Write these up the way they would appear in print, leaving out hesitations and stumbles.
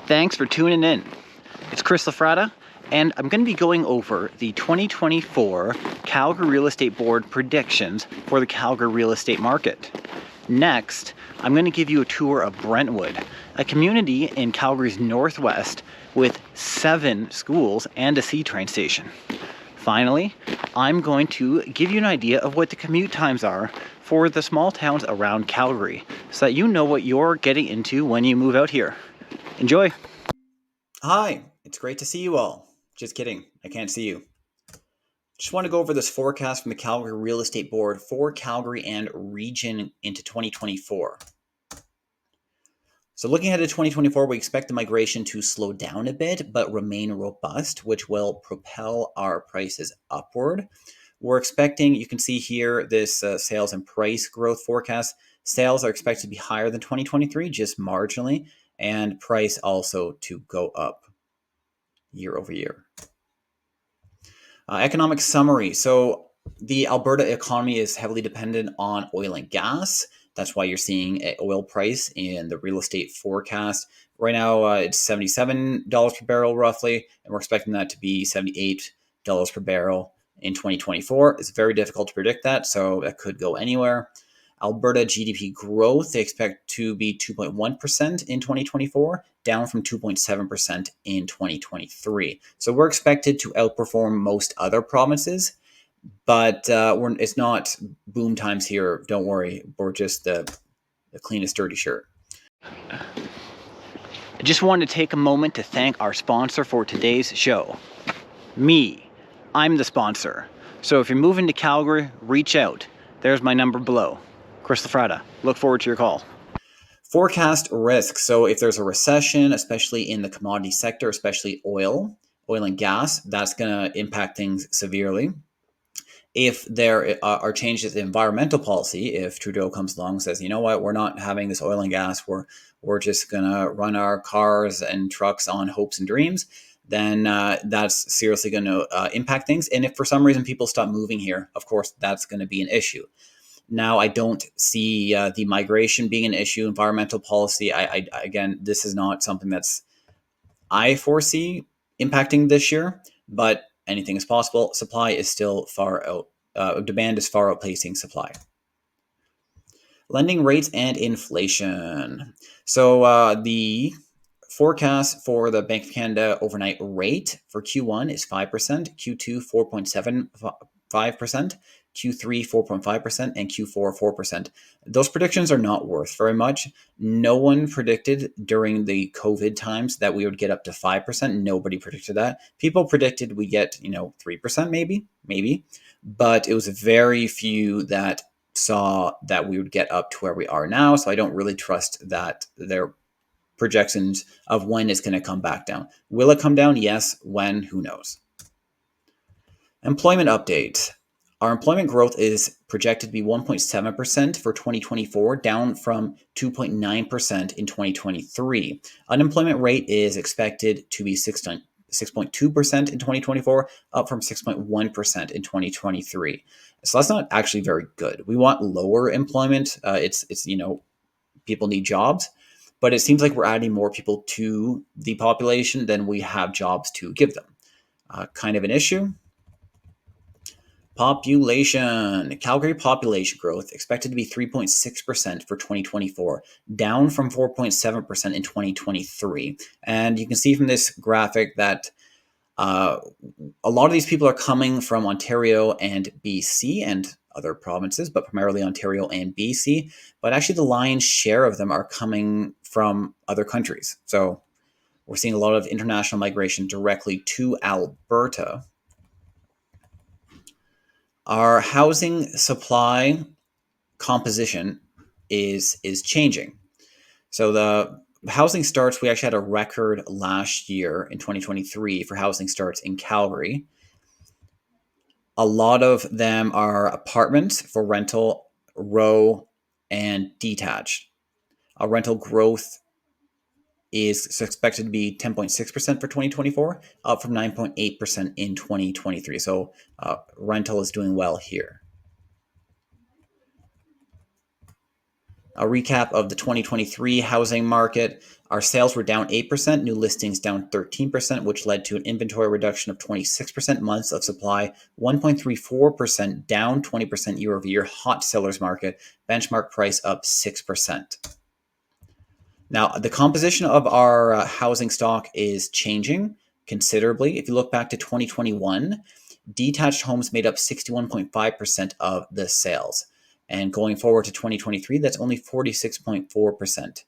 Thanks for tuning in. It's Chris Lafratta, and I'm going to be going over the 2024 Calgary Real Estate Board predictions for the Calgary real estate market. Next, I'm going to give you a tour of Brentwood, a community in Calgary's northwest with 7 schools and a C train station. Finally, I'm going to give you an idea of what the commute times are for the small towns around Calgary, so that you know what you're getting into when you move out here. Enjoy! Hi, it's great to see you all. Just kidding, I can't see you. Just want to go over this forecast from the Calgary Real Estate Board for Calgary and region into 2024. So looking ahead to 2024, we expect the migration to slow down a bit, but remain robust, which will propel our prices upward. We're expecting, you can see here, this sales and price growth forecast. Sales are expected to be higher than 2023, just marginally, and price also to go up year over year. Economic summary. So the Alberta economy is heavily dependent on oil and gas. That's why you're seeing an oil price in the real estate forecast. Right now, it's $77 per barrel roughly, and we're expecting that to be $78 per barrel in 2024. It's very difficult to predict that, so that could go anywhere. Alberta GDP growth, they expect to be 2.1% in 2024, down from 2.7% in 2023. So we're expected to outperform most other provinces, but it's not boom times here. Don't worry, we're just the cleanest dirty shirt. I just wanted to take a moment to thank our sponsor for today's show. Me. I'm the sponsor. So if you're moving to Calgary, reach out. There's my number below. Chris Lafratta. Look forward to your call. Forecast risk. So if there's a recession, especially in the commodity sector, especially oil and gas, that's going to impact things severely. If there are changes in environmental policy, if Trudeau comes along and says, you know what, we're not having this oil and gas, we're just going to run our cars and trucks on hopes and dreams, then that's seriously going to impact things. And if for some reason people stop moving here, of course, that's going to be an issue. Now, I don't see the migration being an issue, environmental policy. Again, this is not something I foresee impacting this year, but anything is possible. Supply is still demand is far outpacing supply. Lending rates and inflation. So the forecast for the Bank of Canada overnight rate for Q1 is 5%, Q2 4.75%, Q3 4.5%, and Q4 4%. Those predictions are not worth very much. No one predicted during the COVID times that we would get up to 5%. Nobody predicted that. People predicted we get 3% maybe, but it was very few that saw that we would get up to where we are now. So I don't really trust that their projections of when it's going to come back down. Will it come down? Yes. When? Who knows? Employment update. Our employment growth is projected to be 1.7% for 2024, down from 2.9% in 2023. Unemployment rate is expected to be 6.2% in 2024, up from 6.1% in 2023. So that's not actually very good. We want lower employment. It's people need jobs, but it seems like we're adding more people to the population than we have jobs to give them. Kind of an issue. Population. Calgary population growth expected to be 3.6% for 2024, down from 4.7% in 2023. And you can see from this graphic that a lot of these people are coming from Ontario and BC and other provinces, but primarily Ontario and BC. But actually the lion's share of them are coming from other countries. So we're seeing a lot of international migration directly to Alberta. Our housing supply composition is changing. So the housing starts, we actually had a record last year in 2023 for housing starts in Calgary. A lot of them are apartments for rental, row, and detached. Our rental growth is expected to be 10.6% for 2024, up from 9.8% in 2023. So rental is doing well here. A recap of the 2023 housing market. Our sales were down 8%, new listings down 13%, which led to an inventory reduction of 26%, months of supply 1.34%, down 20% year over year. Hot sellers market, benchmark price up 6%. Now, the composition of our housing stock is changing considerably. If you look back to 2021, detached homes made up 61.5% of the sales. And going forward to 2023, that's only 46.4%.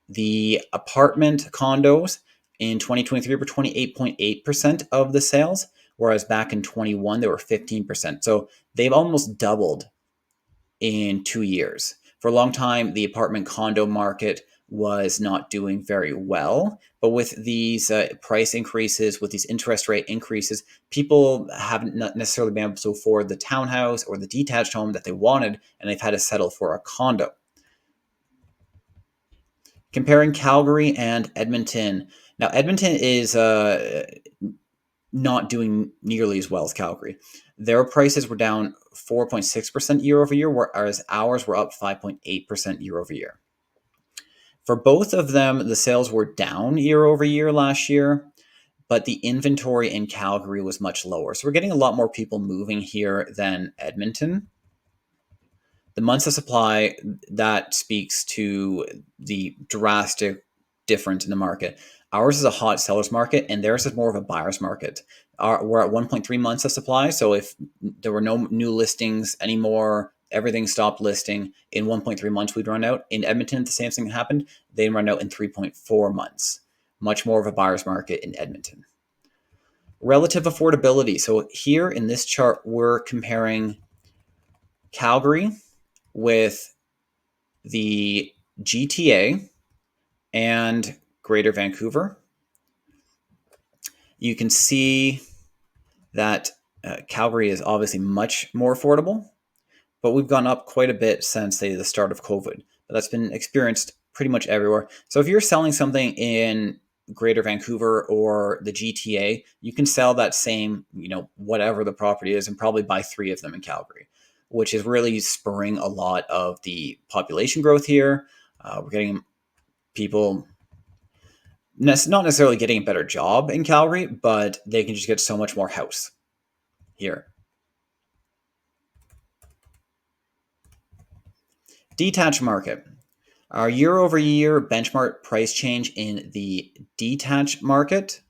The apartment condos in 2023 were 28.8% of the sales, whereas back in 21, they were 15%. So they've almost doubled in 2 years. For a long time, the apartment condo market was not doing very well. But with these price increases, with these interest rate increases, people haven't necessarily been able to afford the townhouse or the detached home that they wanted, and they've had to settle for a condo. Comparing Calgary and Edmonton. Now, Edmonton is not doing nearly as well as Calgary. Their prices were down 4.6% year over year, whereas ours were up 5.8% year over year. For both of them, the sales were down year over year last year, but the inventory in Calgary was much lower. So we're getting a lot more people moving here than Edmonton. The months of supply, that speaks to the drastic difference in the market. Ours is a hot seller's market, and theirs is more of a buyer's market. We're at 1.3 months of supply, so if there were no new listings anymore, everything stopped listing, in 1.3 months we'd run out. In Edmonton, the same thing happened. They run out in 3.4 months. Much more of a buyer's market in Edmonton. Relative affordability. So here in this chart, we're comparing Calgary with the GTA and Greater Vancouver. You can see that Calgary is obviously much more affordable, but we've gone up quite a bit since, say, the start of COVID. But that's been experienced pretty much everywhere. So if you're selling something in Greater Vancouver or the GTA, you can sell that same, whatever the property is, and probably buy 3 of them in Calgary, which is really spurring a lot of the population growth here. We're getting people not necessarily getting a better job in Calgary, but they can just get so much more house here. Detached market. Our year over year benchmark price change in the detached market,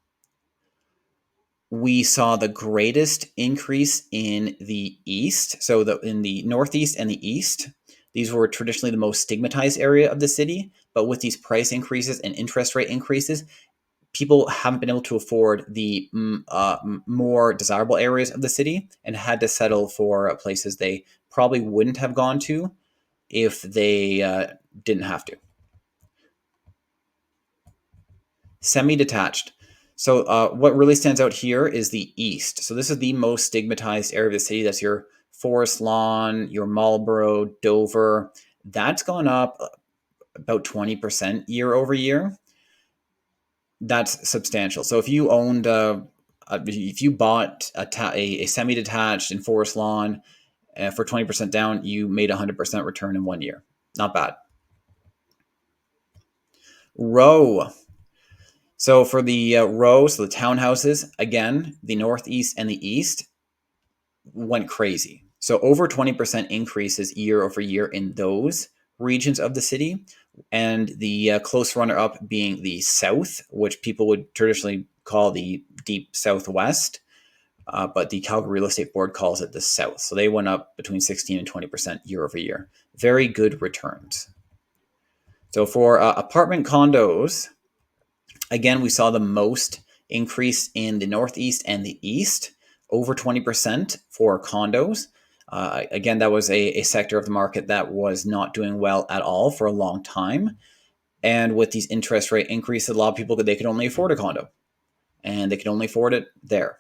we saw the greatest increase in the east. So in the northeast and the east, these were traditionally the most stigmatized area of the city. But with these price increases and interest rate increases, people haven't been able to afford the more desirable areas of the city and had to settle for places they probably wouldn't have gone to if they didn't have to. Semi-detached. So what really stands out here is the east. So this is the most stigmatized area of the city. That's your Forest Lawn, your Marlborough, Dover. That's gone up about 20% year over year. That's substantial. So if you owned, if you bought a semi-detached in Forest Lawn for 20% down, you made 100% return in 1 year. Not bad. Row. So for the row, so the townhouses, again, the northeast and the east went crazy. So over 20% increases year over year in those regions of the city. And the close runner-up being the south, which people would traditionally call the deep southwest, but the Calgary Real Estate Board calls it the south. So they went up between 16 and 20% year over year. Very good returns. So for apartment condos, again, we saw the most increase in the northeast and the east, over 20% for condos. Again, that was a sector of the market that was not doing well at all for a long time. And with these interest rate increases, a lot of people, they could only afford a condo, and they could only afford it there.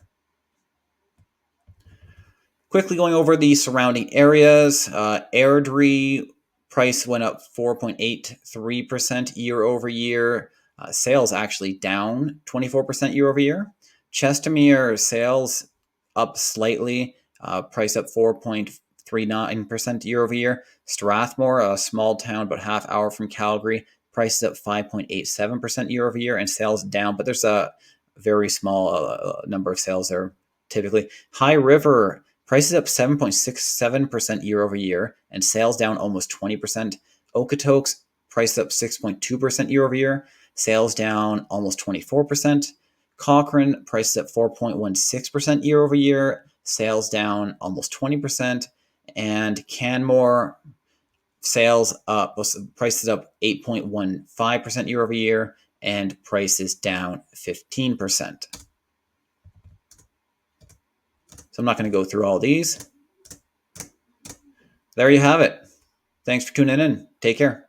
Quickly going over the surrounding areas, Airdrie price went up 4.83% year over year. Sales actually down 24% year over year. Chestermere sales up slightly, price up 5.39% year over year. Strathmore, a small town about half hour from Calgary, prices up 5.87% year over year, and sales down, but there's a very small number of sales there typically. High River, prices up 7.67% year over year, and sales down almost 20%. Okotoks, prices up 6.2% year over year, sales down almost 24%. Cochrane, prices up 4.16% year over year, sales down almost 20%. And Canmore, sales up, prices up 8.15% year over year, and prices down 15%. So I'm not going to go through all these. There you have it. Thanks for tuning in. Take care.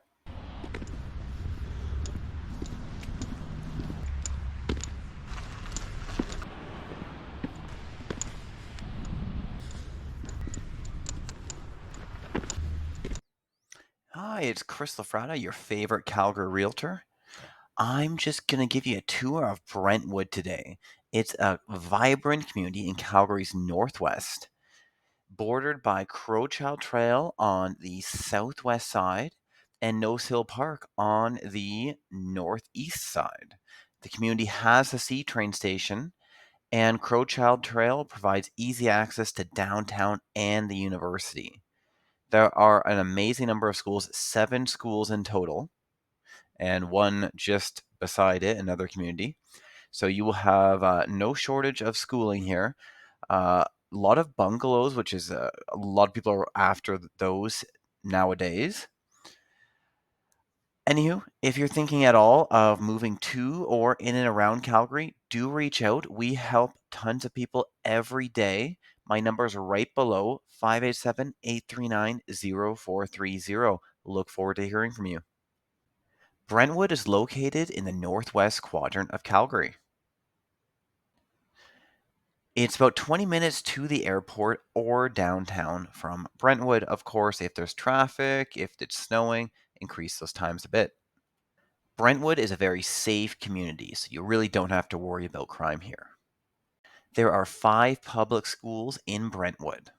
Hi, it's Chris Lafratta, your favorite Calgary realtor. I'm just going to give you a tour of Brentwood today. It's a vibrant community in Calgary's northwest, bordered by Crowchild Trail on the southwest side and Nose Hill Park on the northeast side. The community has a C train station, and Crowchild Trail provides easy access to downtown and the university. There are an amazing number of schools, 7 schools in total, and one just beside it, another community. So you will have no shortage of schooling here. A lot of bungalows, which is a lot of people are after those nowadays. Anywho, if you're thinking at all of moving to or in and around Calgary, do reach out. We help tons of people every day. My number is right below, 587-839-0430. Look forward to hearing from you. Brentwood is located in the northwest quadrant of Calgary. It's about 20 minutes to the airport or downtown from Brentwood. Of course, if there's traffic, if it's snowing, increase those times a bit. Brentwood is a very safe community, so you really don't have to worry about crime here. There are 5 public schools in Brentwood.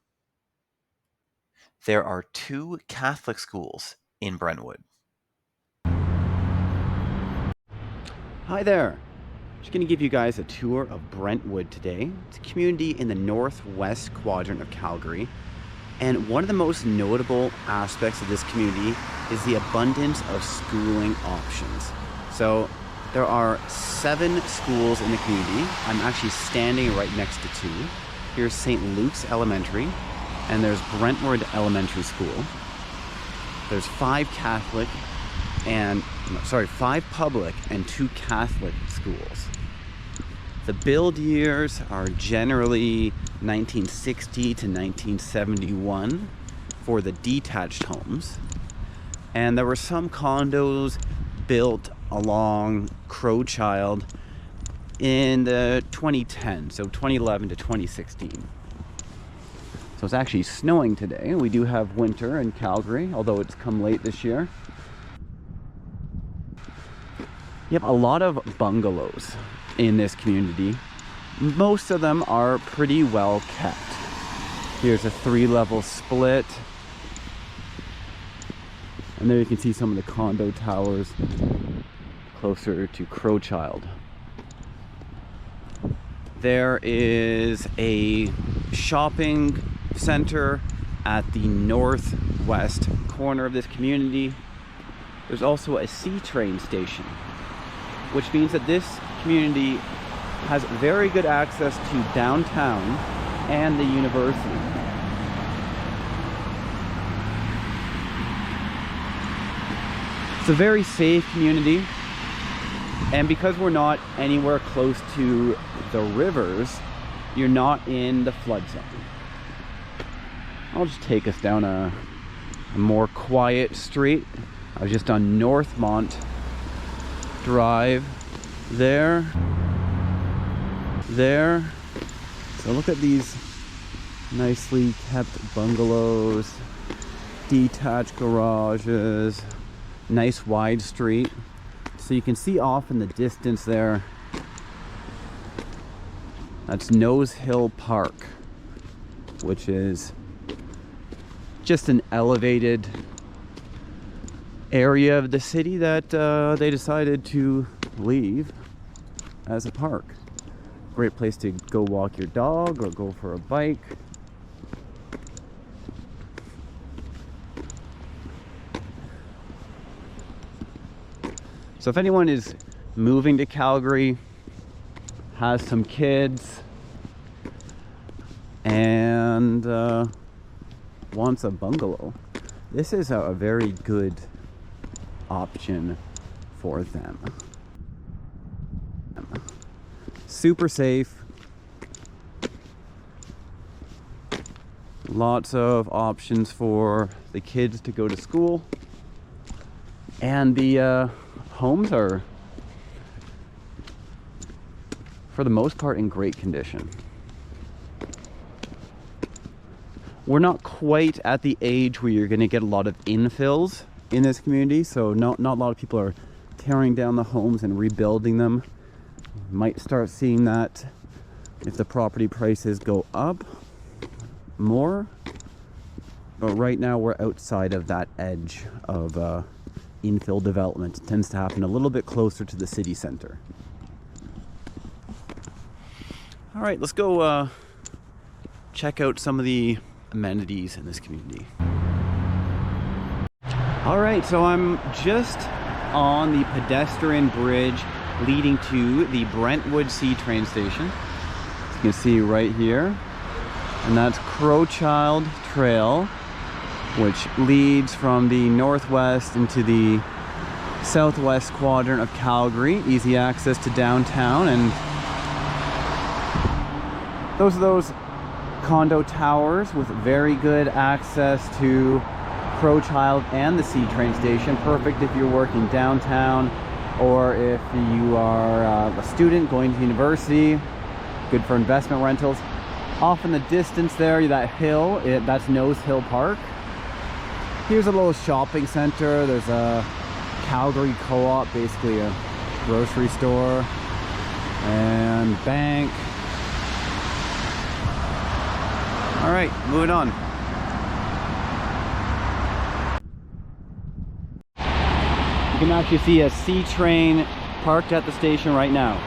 There are 2 Catholic schools in Brentwood. Hi there. Just going to give you guys a tour of Brentwood today. It's a community in the northwest quadrant of Calgary. And one of the most notable aspects of this community is the abundance of schooling options. So there are 7 schools in the community. I'm actually standing right next to 2. Here's St. Luke's Elementary, and there's Brentwood Elementary School. There's 5 public and 2 Catholic schools. The build years are generally 1960 to 1971 for the detached homes. And there were some condos built along Crowchild in the 2010s, so 2011 to 2016. So it's actually snowing today. We do have winter in Calgary, although it's come late this year. You have a lot of bungalows in this community. Most of them are pretty well kept. Here's a 3-level split. And there you can see some of the condo towers closer to Crowchild. There is a shopping center at the northwest corner of this community. There's also a C train station, which means that this community has very good access to downtown and the university. It's a very safe community, and because we're not anywhere close to the rivers, you're not in the flood zone. I'll just take us down a more quiet street. I was just on Northmont Drive. There. So look at these nicely kept bungalows, detached garages, nice wide street. So you can see off in the distance there, that's Nose Hill Park, which is just an elevated area of the city that they decided to leave as a park. Great place to go walk your dog or go for a bike. So if anyone is moving to Calgary, has some kids, and wants a bungalow, this is a very good option for them. Super safe. Lots of options for the kids to go to school. And the homes are, for the most part, in great condition. We're not quite at the age where you're going to get a lot of infills in this community, so not a lot of people are tearing down the homes and rebuilding them. Might start seeing that if the property prices go up more, but right now we're outside of that edge of infill development. It tends to happen a little bit closer to the city center. All right, let's go check out some of the amenities in this community. All right, so I'm just on the pedestrian bridge leading to the Brentwood C train station. You can see right here, and that's Crowchild Trail, which leads from the northwest into the southwest quadrant of Calgary. Easy access to downtown, and those are those condo towers with very good access to Crowchild and the C train station. Perfect if you're working downtown or if you are a student going to university. Good for investment rentals. Off in the distance there, that hill, that's Nose Hill Park. Here's a little shopping center. There's a Calgary Co-op, basically a grocery store and bank. All right, moving on. You can actually see a C train parked at the station right now.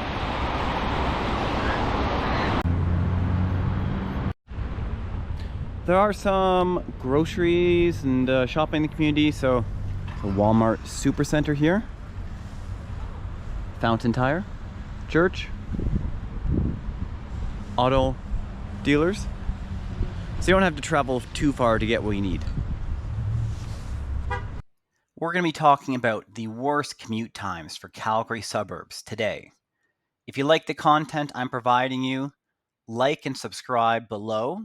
There are some groceries and shopping in the community. So a Walmart Supercenter here, Fountain Tire, church, auto dealers. So you don't have to travel too far to get what you need. We're going to be talking about the worst commute times for Calgary suburbs today. If you like the content I'm providing you, like and subscribe below.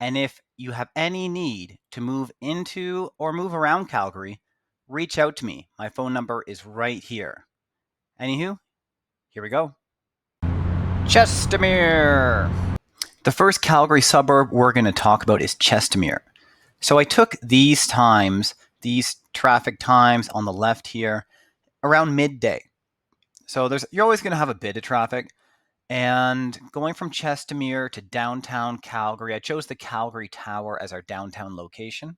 And if you have any need to move into or move around Calgary, reach out to me. My phone number is right here. Anywho, here we go. Chestermere. The first Calgary suburb we're going to talk about is Chestermere. So I took these times, these traffic times on the left here, around midday. So you're always going to have a bit of traffic. And going from Chestermere to downtown Calgary, I chose the Calgary Tower as our downtown location.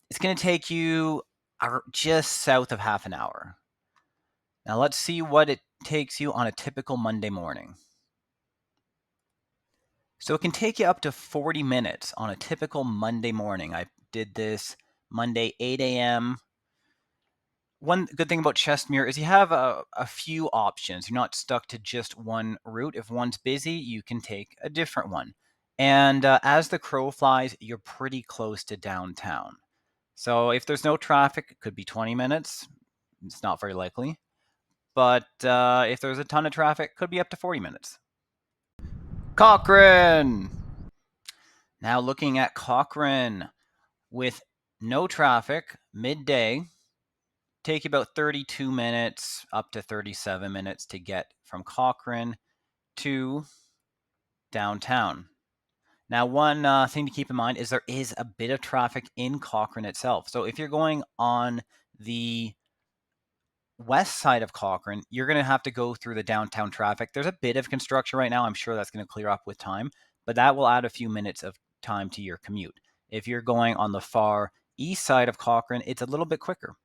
It's going to take you just south of half an hour. Now let's see what it takes you on a typical Monday morning. So it can take you up to 40 minutes on a typical Monday morning. I did this Monday 8 a.m. One good thing about Chestermere is you have a few options. You're not stuck to just one route. If one's busy, you can take a different one. And as the crow flies, you're pretty close to downtown. So if there's no traffic, it could be 20 minutes. It's not very likely. But if there's a ton of traffic, it could be up to 40 minutes. Cochrane! Now looking at Cochrane, with no traffic, midday, take you about 32 minutes up to 37 minutes to get from Cochrane to downtown. Now, one thing to keep in mind is there is a bit of traffic in Cochrane itself. So if you're going on the west side of Cochrane, you're going to have to go through the downtown traffic. There's a bit of construction right now. I'm sure that's going to clear up with time, but that will add a few minutes of time to your commute. If you're going on the far east side of Cochrane, it's a little bit quicker.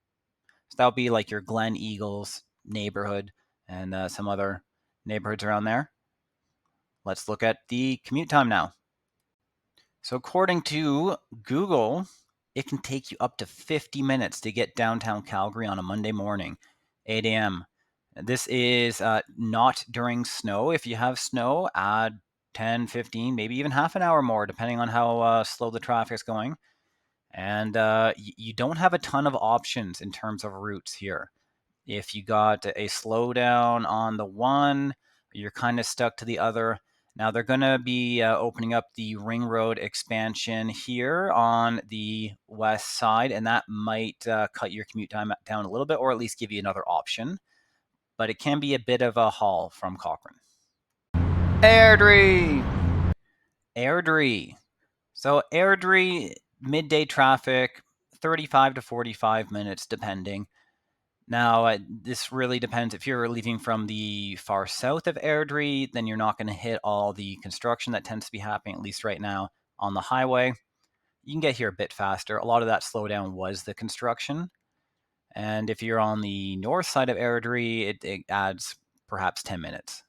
So that'll be like your Glen Eagles neighborhood and some other neighborhoods around there. Let's look at the commute time now. So according to Google, it can take you up to 50 minutes to get downtown Calgary on a Monday morning, 8 a.m. This is not during snow. If you have snow, add 10, 15, maybe even half an hour more, depending on how slow the traffic's going. And you don't have a ton of options in terms of routes here. If you got a slowdown on the one, you're kind of stuck to the other. Now they're going to be opening up the ring road expansion here on the west side, and that might cut your commute time down a little bit, or at least give you another option. But it can be a bit of a haul from Cochrane. Airdrie! Airdrie. So Airdrie, midday traffic, 35 to 45 minutes depending. Now, this really depends. If you're leaving from the far south of Airdrie, then you're not going to hit all the construction that tends to be happening, at least right now, on the highway. You can get here a bit faster. A lot of that slowdown was the construction. And if you're on the north side of Airdrie, it adds perhaps 10 minutes.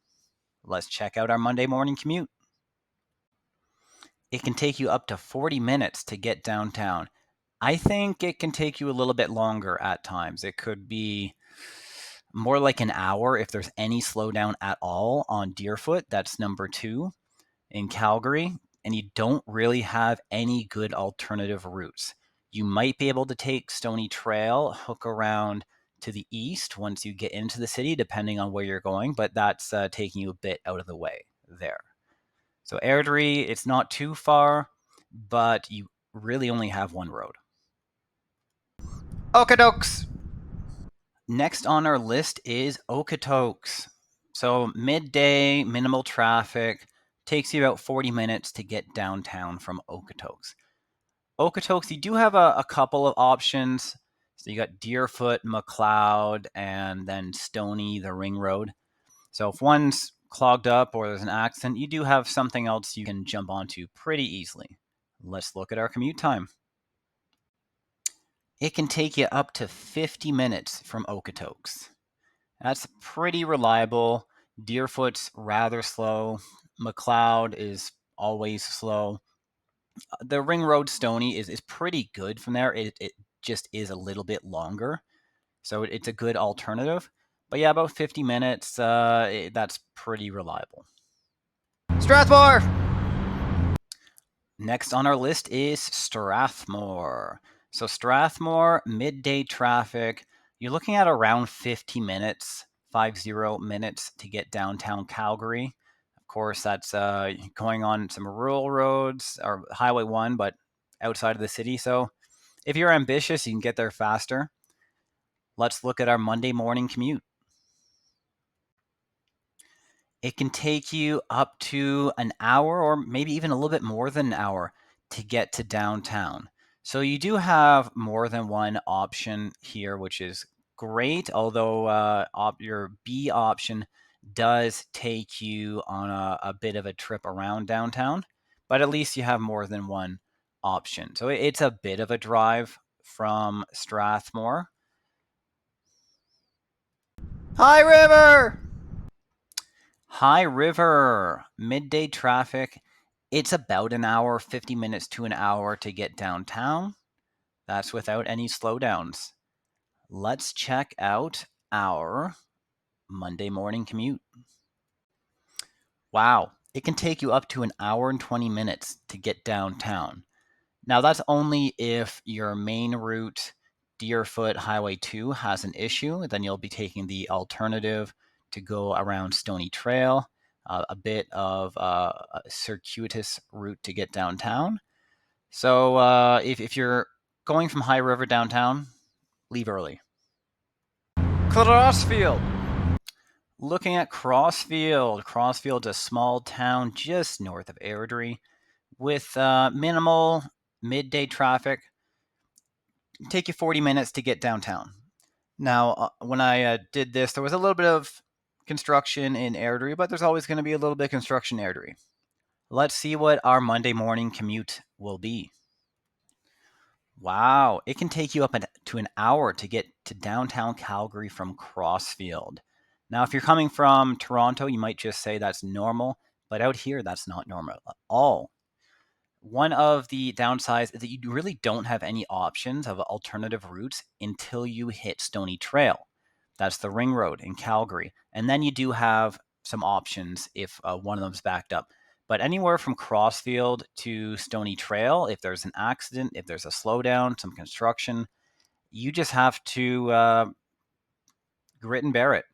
Let's check out our Monday morning commute. It can take you up to 40 minutes to get downtown. I think it can take you a little bit longer at times. It could be more like an hour if there's any slowdown at all on Deerfoot. That's number 2 in Calgary. And you don't really have any good alternative routes. You might be able to take Stony Trail, hook around to the east once you get into the city, depending on where you're going, but that's taking you a bit out of the way there. So Airdrie, it's not too far, but you really only have one road. Okotoks! Next on our list is Okotoks. So midday, minimal traffic, takes you about 40 minutes to get downtown from Okotoks. Okotoks, you do have a couple of options. So you got Deerfoot, McLeod, and then Stony, the ring road. So if one's clogged up or there's an accident, you do have something else you can jump onto pretty easily. Let's look at our commute time. It can take you up to 50 minutes from Okotoks. That's pretty reliable. Deerfoot's rather slow. McLeod is always slow. The ring road Stony is pretty good from there. It just is a little bit longer. So it's a good alternative. But yeah, about 50 minutes, that's pretty reliable. Strathmore! Next on our list is Strathmore. So Strathmore, midday traffic, you're looking at around 50 minutes, 50 minutes to get downtown Calgary. Of course, that's going on some rural roads, or Highway 1, but outside of the city. So if you're ambitious, you can get there faster. Let's look at our Monday morning commute. It can take you up to an hour or maybe even a little bit more than an hour to get to downtown. So you do have more than one option here, which is great, although your B option does take you on a bit of a trip around downtown, but at least you have more than one option. So it's a bit of a drive from Strathmore. High River! High River, midday traffic. It's about an hour, 50 minutes to an hour to get downtown. That's without any slowdowns. Let's check out our Monday morning commute. Wow, it can take you up to an hour and 20 minutes to get downtown. Now that's only if your main route, Deerfoot Highway 2, has an issue. Then you'll be taking the alternative to go around Stony Trail, a bit of a circuitous route to get downtown. So if you're going from High River downtown, leave early. Crossfield. Looking at Crossfield. Crossfield's a small town just north of Airdrie with minimal midday traffic. Take you 40 minutes to get downtown. Now, when I did this, there was a little bit of construction in Airdrie, but there's always going to be a little bit of construction in Airdrie. Let's see what our Monday morning commute will be. Wow, it can take you up to an hour to get to downtown Calgary from Crossfield. Now, if you're coming from Toronto, you might just say that's normal, but out here, that's not normal at all. One of the downsides is that you really don't have any options of alternative routes until you hit Stony Trail. That's the ring road in Calgary. And then you do have some options if one of them's backed up. But anywhere from Crossfield to Stony Trail, if there's an accident, if there's a slowdown, some construction, you just have to grit and bear it.